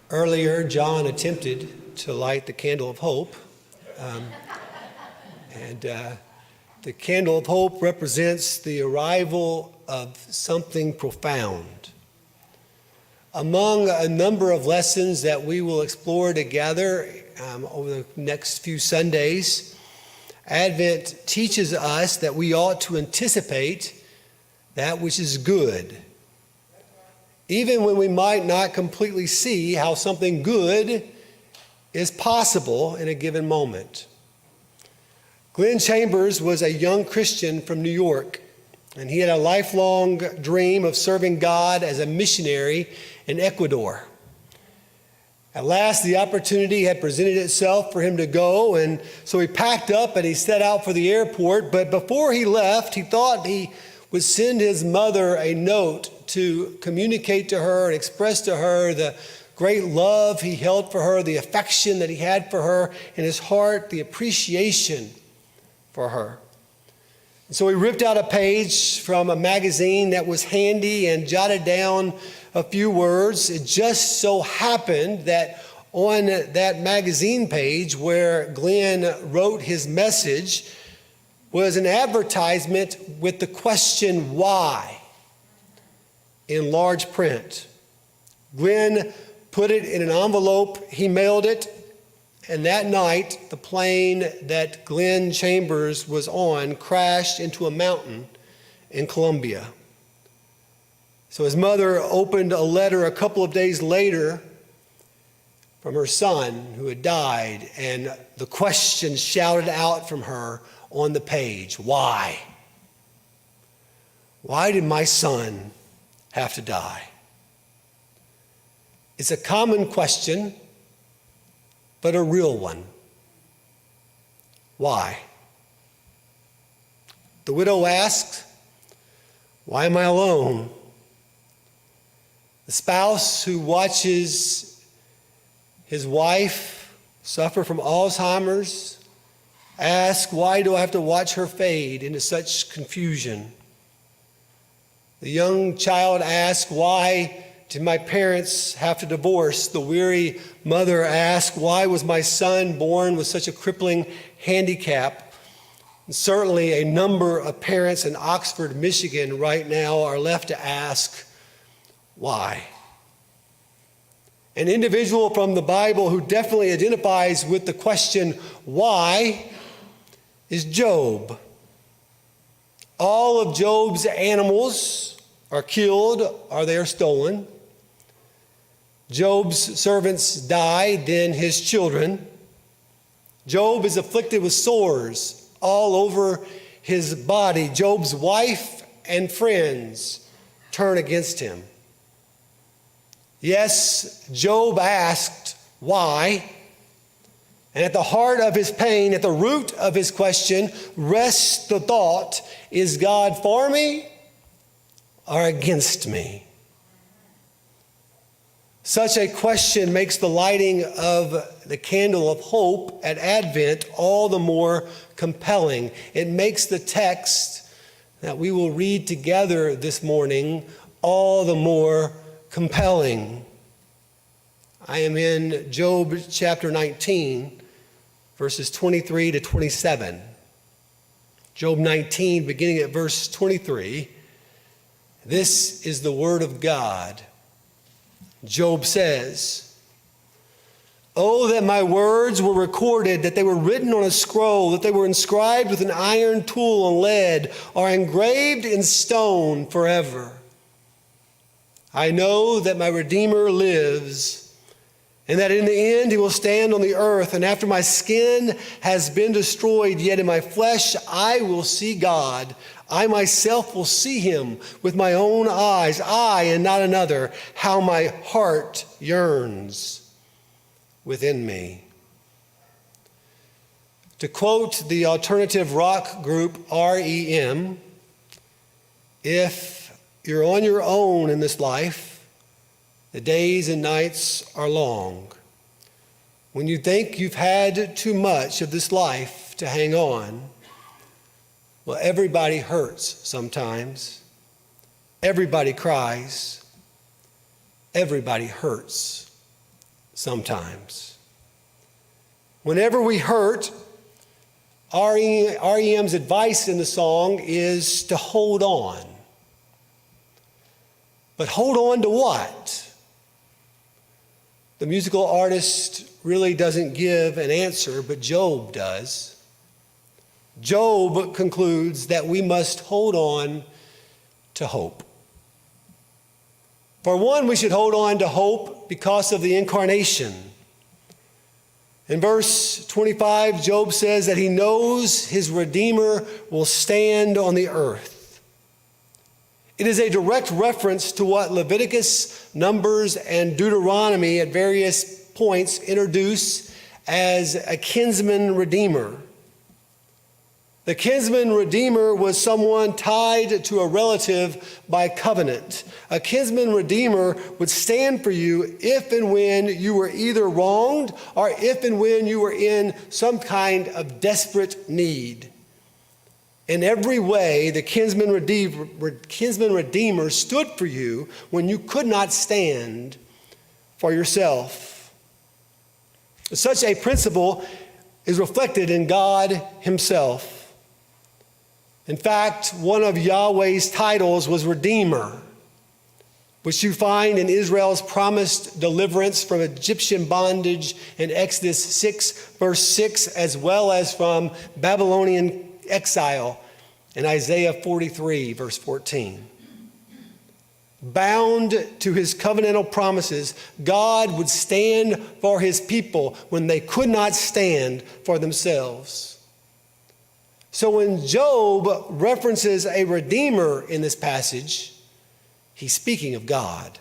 Earlier, John attempted to light the candle of hope. The candle of hope represents the arrival of something profound. Among a number of lessons that we will explore together over the next few Sundays, Advent teaches us that we ought to anticipate that which is good, even when we might not completely see how something good is possible in a given moment. Glenn Chambers was a young Christian from New York, and he had a lifelong dream of serving God as a missionary in Ecuador. At last, the opportunity had presented itself for him to go, and so he packed up and he set out for the airport. But before he left, he thought he would send his mother a note to communicate to her and express to her the great love he held for her, the affection that he had for her in his heart, the appreciation for her. And so he ripped out a page from a magazine that was handy and jotted down a few words. It just so happened that on that magazine page where Glenn wrote his message was an advertisement with the question, why, in large print. Glenn put it in an envelope, he mailed it, and that night, the plane that Glenn Chambers was on crashed into a mountain in Colombia. So his mother opened a letter a couple of days later from her son who had died, and the question shouted out from her on the page, why? Why did my son have to die? It's a common question, but a real one. Why? The widow asks, why am I alone? The spouse who watches his wife suffer from Alzheimer's asks, why do I have to watch her fade into such confusion? The young child asks, why did my parents have to divorce? The weary mother asks, why was my son born with such a crippling handicap? And certainly a number of parents in Oxford, Michigan right now are left to ask, why? An individual from the Bible who definitely identifies with the question, why, is Job. All of Job's animals are killed or they are stolen. Job's servants died, then his children. Job is afflicted with sores all over his body. Job's wife and friends turn against him. Yes, Job asked why, and at the heart of his pain, at the root of his question, rests the thought, is God for me or against me? Such a question makes the lighting of the candle of hope at Advent all the more compelling. It makes the text that we will read together this morning all the more compelling. I am in Job chapter 19, verses 23 to 27. Job 19, beginning at verse 23. This is the word of God. Job says, "Oh, that my words were recorded, that they were written on a scroll, that they were inscribed with an iron tool on lead, or engraved in stone forever. I know that my Redeemer lives, and that in the end he will stand on the earth, and after my skin has been destroyed, yet in my flesh I will see God. I myself will see him with my own eyes, I and not another. How my heart yearns within me." To quote the alternative rock group REM, if you're on your own in this life, the days and nights are long. When you think you've had too much of this life to hang on, well, everybody hurts sometimes. Everybody cries. Everybody hurts sometimes. Whenever we hurt, REM's advice in the song is to hold on. But hold on to what? The musical artist really doesn't give an answer, but Job does. Job concludes that we must hold on to hope. For one, we should hold on to hope because of the incarnation. In verse 25, Job says that he knows his Redeemer will stand on the earth. It is a direct reference to what Leviticus, Numbers, and Deuteronomy at various points introduce as a kinsman redeemer. The kinsman redeemer was someone tied to a relative by covenant. A kinsman redeemer would stand for you if and when you were either wronged or if and when you were in some kind of desperate need. In every way, the kinsman redeemer stood for you when you could not stand for yourself. Such a principle is reflected in God himself. In fact, one of Yahweh's titles was Redeemer, which you find in Israel's promised deliverance from Egyptian bondage in Exodus 6, verse 6, as well as from Babylonian exile in Isaiah 43, verse 14. Bound to his covenantal promises, God would stand for his people when they could not stand for themselves. So when Job references a redeemer in this passage, he's speaking of God.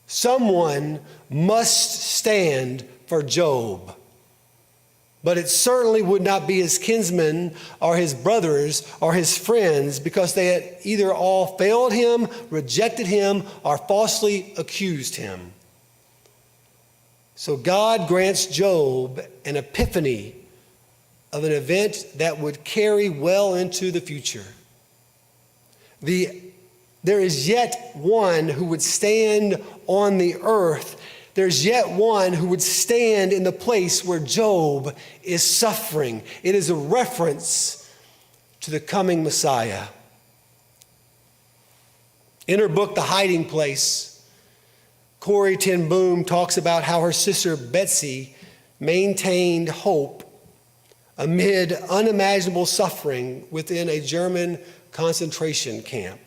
Someone must stand for Job. But it certainly would not be his kinsmen or his brothers or his friends, because they had either all failed him, rejected him, or falsely accused him. So God grants Job an epiphany of an event that would carry well into the future. There is yet one who would stand on the earth. There's yet one who would stand in the place where Job is suffering. It is a reference to the coming Messiah. In her book, The Hiding Place, Corrie ten Boom talks about how her sister Betsy maintained hope amid unimaginable suffering within a German concentration camp.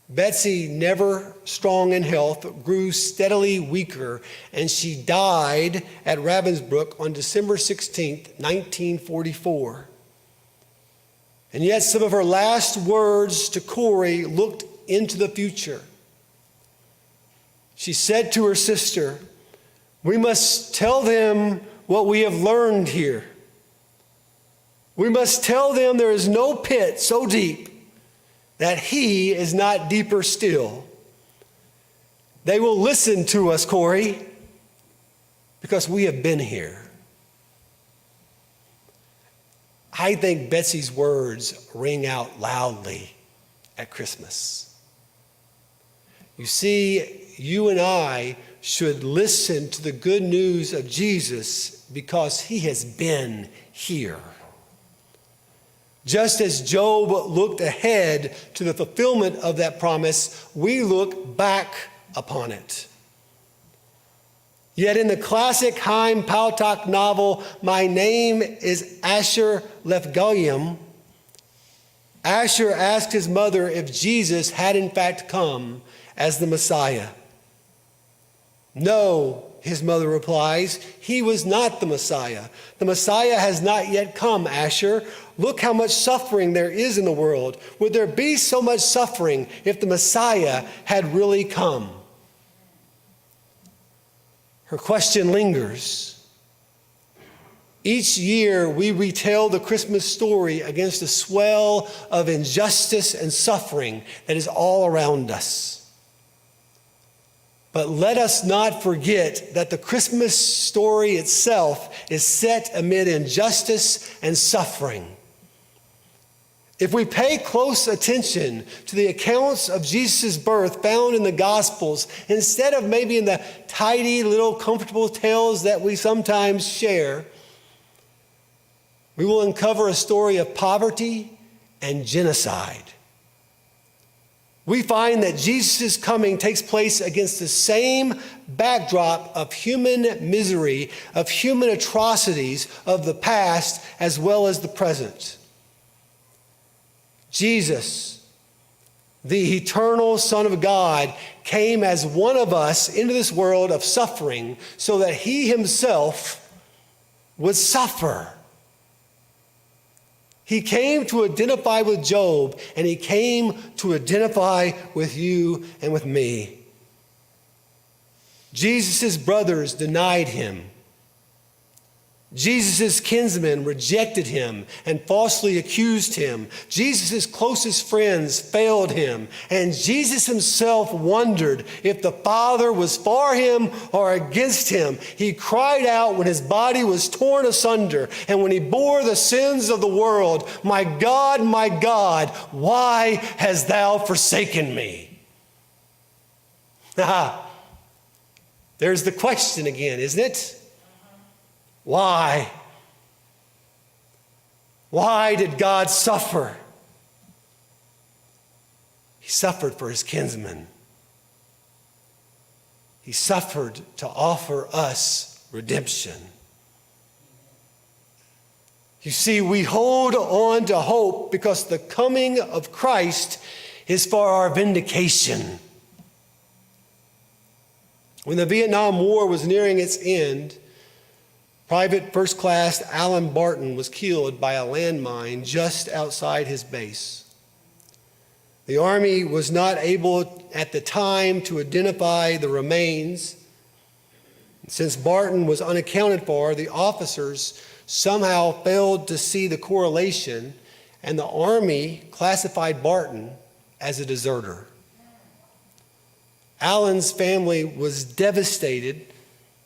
Betsy, never strong in health, grew steadily weaker, and she died at Ravensbrück on December 16, 1944. And yet some of her last words to Corrie looked into the future. She said to her sister, "We must tell them what we have learned here. We must tell them there is no pit so deep that he is not deeper still. They will listen to us, Corrie, because we have been here." I think Betsy's words ring out loudly at Christmas. You see, you and I should listen to the good news of Jesus because he has been here. Just as Job looked ahead to the fulfillment of that promise, we look back upon it. Yet in the classic Chaim Paltak novel, My Name is Asher Lefgoyim, Asher asked his mother if Jesus had in fact come as the Messiah. "No," his mother replies, "he was not the Messiah. The Messiah has not yet come, Asher. Look how much suffering there is in the world. Would there be so much suffering if the Messiah had really come?" Her question lingers. Each year we retell the Christmas story against a swell of injustice and suffering that is all around us. But let us not forget that the Christmas story itself is set amid injustice and suffering. If we pay close attention to the accounts of Jesus' birth found in the Gospels, instead of maybe in the tidy little comfortable tales that we sometimes share, we will uncover a story of poverty and genocide. We find that Jesus' coming takes place against the same backdrop of human misery, of human atrocities of the past as well as the present. Jesus, the eternal Son of God, came as one of us into this world of suffering so that he himself would suffer. He came to identify with Job, and he came to identify with you and with me. Jesus' brothers denied him. Jesus' kinsmen rejected him and falsely accused him. Jesus' closest friends failed him. And Jesus himself wondered if the Father was for him or against him. He cried out when his body was torn asunder and when he bore the sins of the world, my God, why hast thou forsaken me?" There's the question again, isn't it? Why? Why did God suffer? He suffered for his kinsmen. He suffered to offer us redemption. You see, we hold on to hope because the coming of Christ is for our vindication. When the Vietnam War was nearing its end, Private First Class Alan Barton was killed by a landmine just outside his base. The Army was not able at the time to identify the remains. Since Barton was unaccounted for, the officers somehow failed to see the correlation, and the Army classified Barton as a deserter. Alan's family was devastated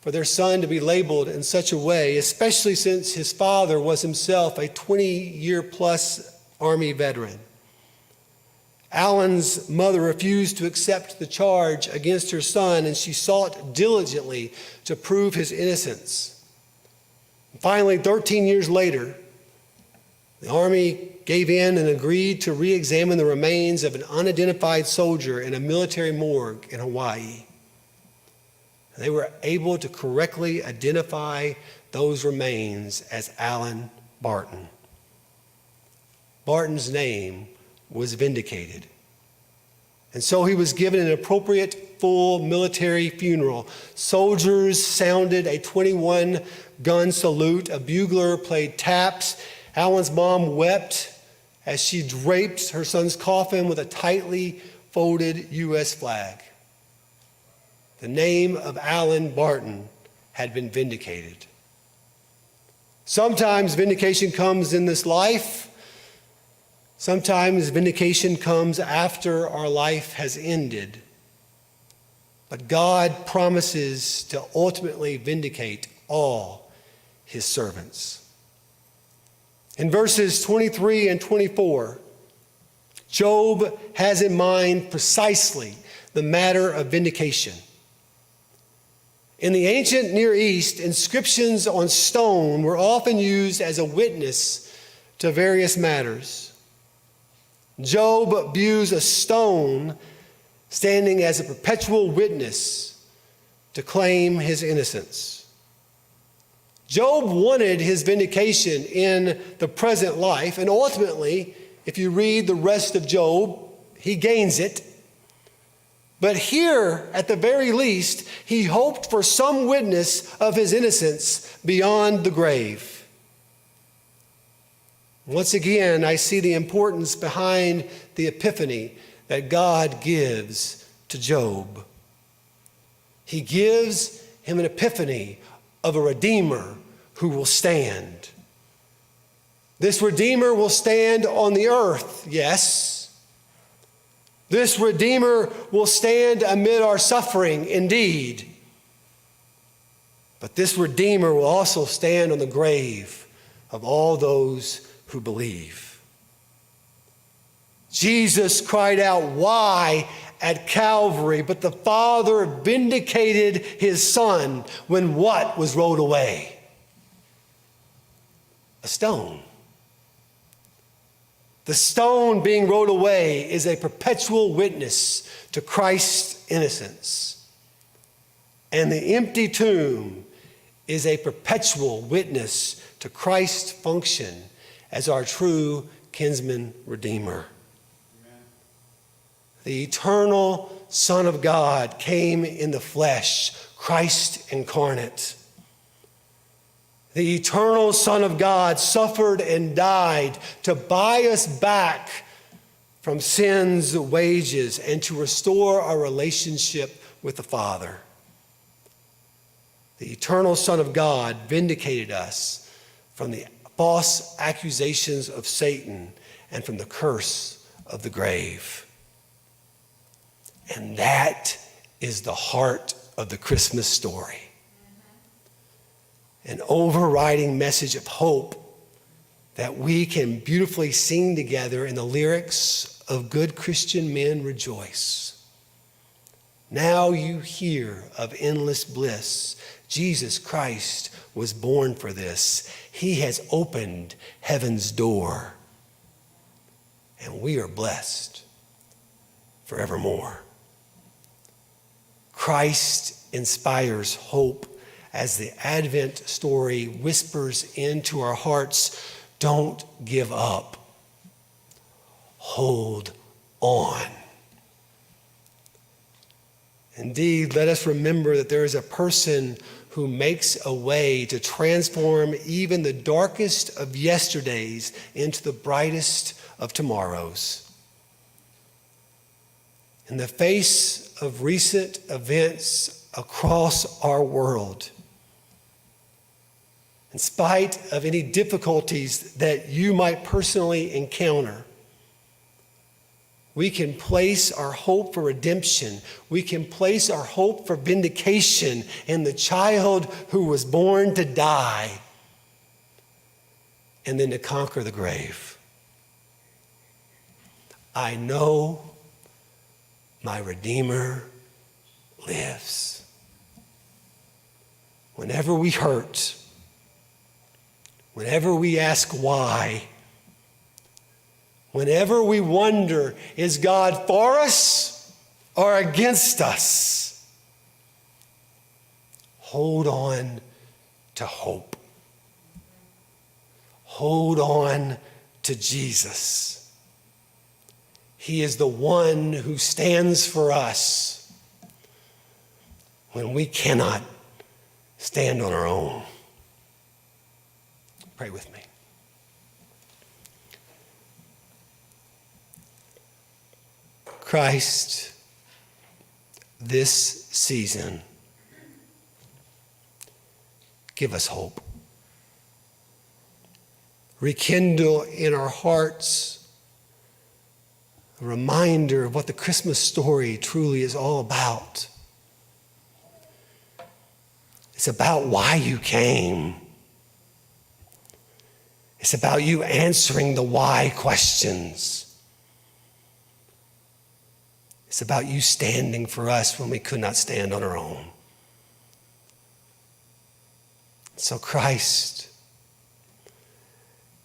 for their son to be labeled in such a way, especially since his father was himself a 20-year-plus Army veteran. Alan's mother refused to accept the charge against her son, and she sought diligently to prove his innocence. Finally, 13 years later, the Army gave in and agreed to re-examine the remains of an unidentified soldier in a military morgue in Hawaii. They were able to correctly identify those remains as Alan Barton. Barton's name was vindicated. And so he was given an appropriate full military funeral. Soldiers sounded a 21-gun salute. A bugler played taps. Alan's mom wept as she draped her son's coffin with a tightly folded U.S. flag. The name of Alan Barton had been vindicated. Sometimes vindication comes in this life. Sometimes vindication comes after our life has ended. But God promises to ultimately vindicate all his servants. In verses 23 and 24, Job has in mind precisely the matter of vindication. In the ancient Near East, inscriptions on stone were often used as a witness to various matters. Job views a stone standing as a perpetual witness to claim his innocence. Job wanted his vindication in the present life, and ultimately, if you read the rest of Job, he gains it. But here, at the very least, he hoped for some witness of his innocence beyond the grave. Once again, I see the importance behind the epiphany that God gives to Job. He gives him an epiphany of a Redeemer who will stand. This Redeemer will stand on the earth, yes. This Redeemer will stand amid our suffering, indeed. But this Redeemer will also stand on the grave of all those who believe. Jesus cried out, "Why?" at Calvary, but the Father vindicated his Son when what was rolled away? A stone. The stone being rolled away is a perpetual witness to Christ's innocence. And the empty tomb is a perpetual witness to Christ's function as our true kinsman redeemer. Amen. The eternal Son of God came in the flesh, Christ incarnate. The eternal Son of God suffered and died to buy us back from sin's wages and to restore our relationship with the Father. The eternal Son of God vindicated us from the false accusations of Satan and from the curse of the grave. And that is the heart of the Christmas story. An overriding message of hope that we can beautifully sing together in the lyrics of Good Christian Men Rejoice. Now you hear of endless bliss. Jesus Christ was born for this. He has opened heaven's door, and we are blessed forevermore. Christ inspires hope as the Advent story whispers into our hearts. Don't give up. Hold on. Indeed, let us remember that there is a person who makes a way to transform even the darkest of yesterdays into the brightest of tomorrows. In the face of recent events across our world, in spite of any difficulties that you might personally encounter, we can place our hope for redemption. We can place our hope for vindication in the child who was born to die and then to conquer the grave. I know my Redeemer lives. Whenever we hurt, whenever we ask why, whenever we wonder, is God for us or against us? Hold on to hope. Hold on to Jesus. He is the one who stands for us when we cannot stand on our own. Pray with me. Christ, this season, give us hope. Rekindle in our hearts a reminder of what the Christmas story truly is all about. It's about why you came. It's about you answering the why questions. It's about you standing for us when we could not stand on our own. So Christ,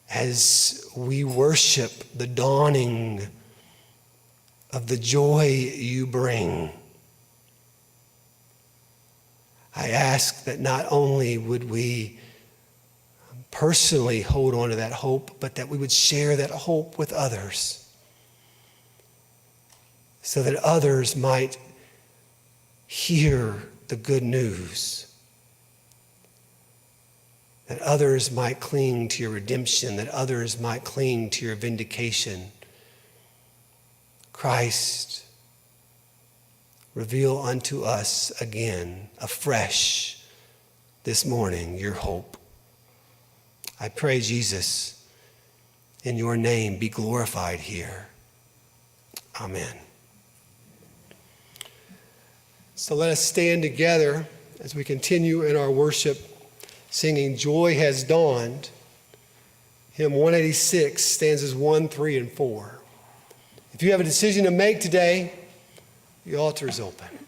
as we worship the dawning of the joy you bring, I ask that not only would we personally hold on to that hope, but that we would share that hope with others, so that others might hear the good news, that others might cling to your redemption, that others might cling to your vindication. Christ, reveal unto us again, afresh this morning, your hope. I pray, Jesus, in your name, be glorified here. Amen. So let us stand together as we continue in our worship, singing Joy Has Dawned. Hymn 186, stanzas 1, 3, and 4. If you have a decision to make today, the altar is open.